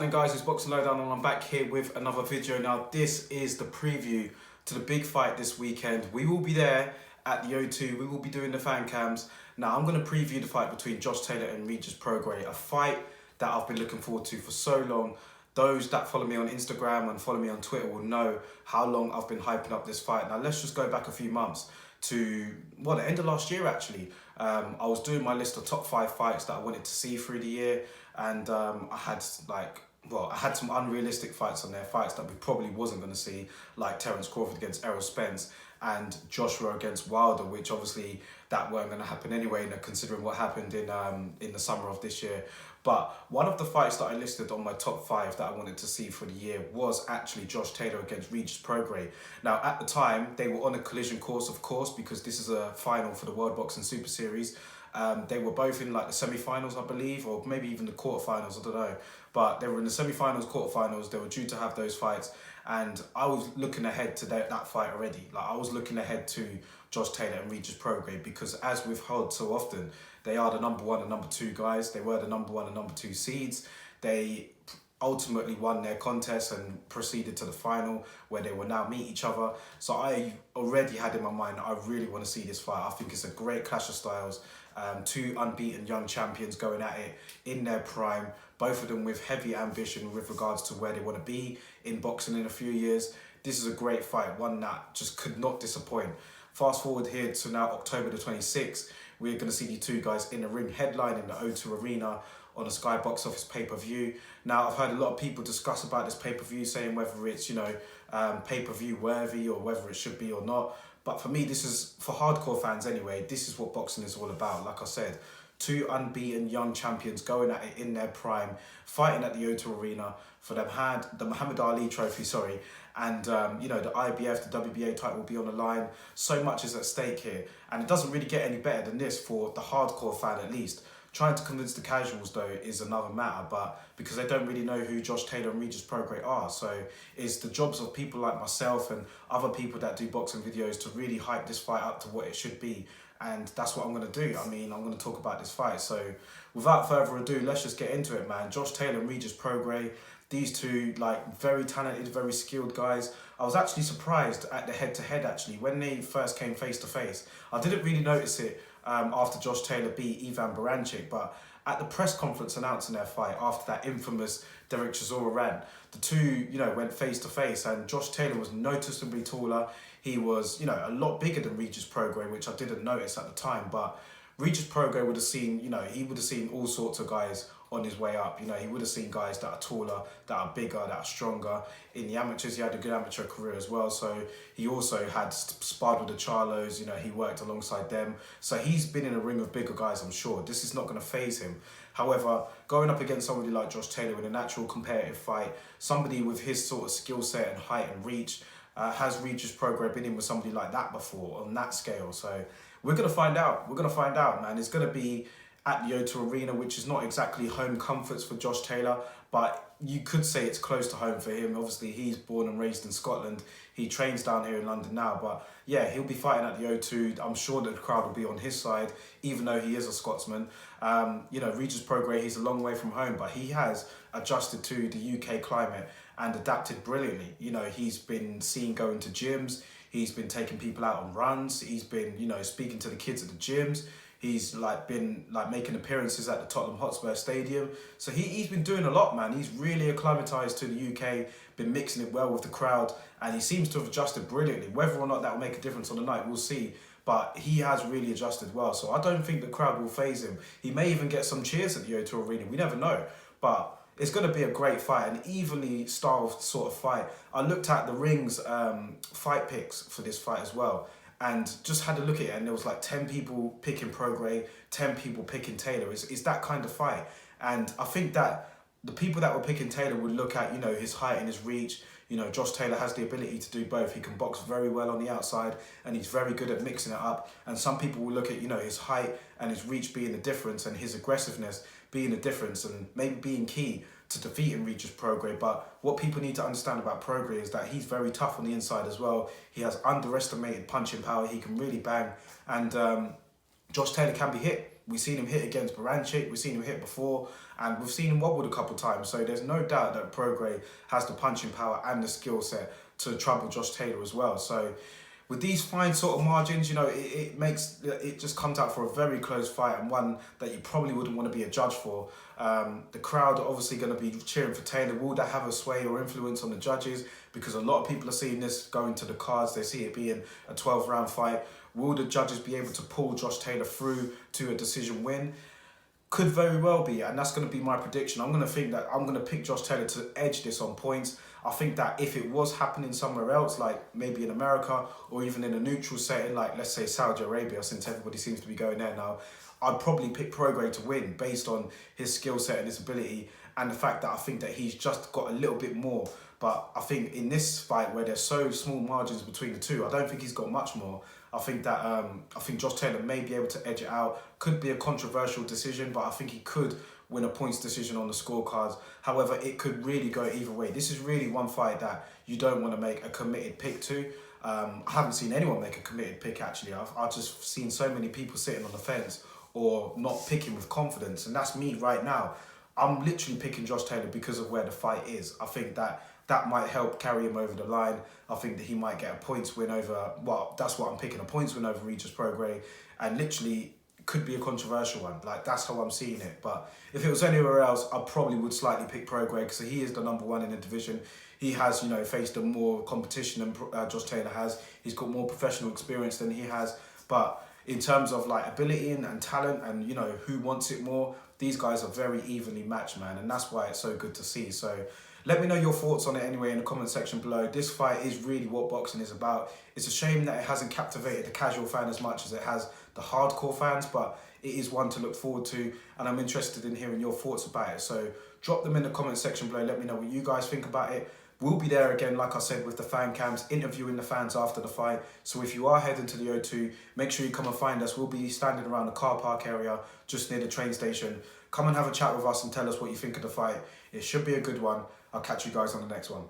happening, guys? It's Boxing Lowdown and I'm back here with another video. Now this is the preview to the big fight this weekend. We will be there at the O2. We will be doing the fan cams. Now I'm going to preview the fight between Josh Taylor and REGIS PROGRAIS, a fight that I've been looking forward to for so long. Those that follow me on Instagram and follow me on Twitter will know how long I've been hyping up this fight. Now let's just go back a few months to, well, the end of last year actually. I was doing my list of top 5 fights that I wanted to see through the year, and I had some unrealistic fights on there, fights that we probably wasn't going to see, like Terence Crawford against Errol Spence and Joshua against Wilder, which obviously that weren't going to happen anyway, considering what happened in the summer of this year. But one of the fights that I listed on my top 5 that I wanted to see for the year was actually Josh Taylor against REGIS PROGRAIS. Now at the time, they were on a collision course, of course, because this is a final for the World Boxing Super Series. They were both in like the semi-finals, I believe, or maybe even the quarterfinals, I don't know. But they were in the semi-finals, quarterfinals. They were due to have those fights. And I was looking ahead to that fight already. Like, I was looking ahead to Josh Taylor and REGIS PROGRAIS because, as we've heard so often, they are the number 1 and number 2 guys. They were the number 1 and number 2 seeds. They ultimately won their contest and proceeded to the final where they will now meet each other. So I already had in my mind, I really want to see this fight. I think it's a great clash of styles. 2 unbeaten young champions going at it in their prime, both of them with heavy ambition with regards to where they want to be in boxing in a few years. This is a great fight, one that just could not disappoint. Fast forward here to now October the 26th, we're going to see the 2 guys in the ring, headline in the O2 Arena on a Sky Box Office pay-per-view. Now, I've heard a lot of people discuss about this pay-per-view, saying whether it's, pay-per-view worthy or whether it should be or not. But for me, this is, for hardcore fans anyway, this is what boxing is all about. Like I said, 2 unbeaten young champions going at it in their prime, fighting at the O2 Arena. For them had the Muhammad Ali trophy, and the IBF, the WBA title will be on the line. So much is at stake here, and it doesn't really get any better than this for the hardcore fan at least. Trying to convince the casuals, though, is another matter, but because they don't really know who Josh Taylor and REGIS PROGRAIS are. So it's the jobs of people like myself and other people that do boxing videos to really hype this fight up to what it should be. And that's what I'm going to do. I mean, I'm going to talk about this fight. So without further ado, let's just get into it, man. Josh Taylor and REGIS PROGRAIS, these 2, like, very talented, very skilled guys. I was actually surprised at the head-to-head, actually, when they first came face-to-face. I didn't really notice it after Josh Taylor beat Ivan Baranchyk, but at the press conference announcing their fight after that infamous Derek Chisora ran, the 2, went face-to-face, and Josh Taylor was noticeably taller. He was, a lot bigger than REGIS PROGRAIS, which I didn't notice at the time, but REGIS PROGRAIS would have seen, he would have seen all sorts of guys on his way up. He would have seen guys that are taller, that are bigger, that are stronger. In the amateurs, he had a good amateur career as well. So he also had sparred with the Charlos. He worked alongside them. So he's been in a ring of bigger guys, I'm sure. This is not going to faze him. However, going up against somebody like Josh Taylor in a natural competitive fight, somebody with his sort of skill set and height and reach, has REGIS PROGRAIS been in with somebody like that before on that scale? So we're going to find out. We're going to find out, man. It's going to be at the O2 Arena, which is not exactly home comforts for Josh Taylor, but you could say it's close to home for him. Obviously, he's born and raised in Scotland. He trains down here in London now, but yeah, he'll be fighting at the O2. I'm sure that the crowd will be on his side, even though he is a Scotsman. REGIS PROGRAIS, he's a long way from home, but he has adjusted to the UK climate and adapted brilliantly. He's been seen going to gyms. He's been taking people out on runs. He's been, speaking to the kids at the gyms. He's been making appearances at the Tottenham Hotspur Stadium. So he's been doing a lot, man. He's really acclimatized to the UK, been mixing it well with the crowd, and he seems to have adjusted brilliantly. Whether or not that will make a difference on the night, we'll see. But he has really adjusted well. So I don't think the crowd will faze him. He may even get some cheers at the O2 Arena. We never know. But it's going to be a great fight, an evenly styled sort of fight. I looked at the ring's fight picks for this fight as well, and just had a look at it, and there was like 10 people picking PROGRAIS, 10 people picking Taylor. It's that kind of fight. And I think that the people that were picking Taylor would look at, his height and his reach. Josh Taylor has the ability to do both. He can box very well on the outside, and he's very good at mixing it up. And some people will look at, his height and his reach being the difference, and his aggressiveness being the difference, and maybe being key to defeating REGIS PROGRAIS. But what people need to understand about PROGRAIS is that he's very tough on the inside as well. He has underestimated punching power. He can really bang, and Josh Taylor can be hit. we've seen him hit against Baranchik, we've seen him hit before, and we've seen him wobbled a couple of times. So there's no doubt that PROGRAIS has the punching power and the skill set to trouble Josh Taylor as well. So with these fine sort of margins, it just comes out for a very close fight, and one that you probably wouldn't want to be a judge for. The crowd are obviously going to be cheering for Taylor. Will that have a sway or influence on the judges? Because a lot of people are seeing this going to the cards. They see it being a 12-round fight. Will the judges be able to pull Josh Taylor through to a decision win? Could very well be, and that's going to be my prediction. I'm going to pick Josh Taylor to edge this on points. I think that if it was happening somewhere else, like maybe in America or even in a neutral setting, like let's say Saudi Arabia, since everybody seems to be going there now, I'd probably pick PROGRAIS to win based on his skill set and his ability, and the fact that I think that he's just got a little bit more. But I think in this fight where there's so small margins between the two, I don't think he's got much more. I think Josh Taylor may be able to edge it out. Could be a controversial decision, but I think he could win a points decision on the scorecards. However, it could really go either way. This is really one fight that you don't want to make a committed pick to. I haven't seen anyone make a committed pick, actually. I've just seen so many people sitting on the fence or not picking with confidence, and that's me right now. I'm literally picking Josh Taylor because of where the fight is. I think that might help carry him over the line. I think that he might get a points win over, well, that's what I'm picking, a points win over REGIS PROGRAIS, and literally could be a controversial one. Like, that's how I'm seeing it. But if it was anywhere else, I probably would slightly pick PROGRAIS, because he is the #1 in the division. He has, faced a more competition than Josh Taylor has. He's got more professional experience than he has. But in terms of like ability and talent and, who wants it more, these guys are very evenly matched, man. And that's why it's so good to see. So let me know your thoughts on it anyway in the comment section below. This fight is really what boxing is about. It's a shame that it hasn't captivated the casual fan as much as it has the hardcore fans, but it is one to look forward to, and I'm interested in hearing your thoughts about it. So drop them in the comment section below. Let me know what you guys think about it. We'll be there again, like I said, with the fan cams, interviewing the fans after the fight. So if you are heading to the O2, make sure you come and find us. We'll be standing around the car park area just near the train station. Come and have a chat with us and tell us what you think of the fight. It should be a good one. I'll catch you guys on the next one.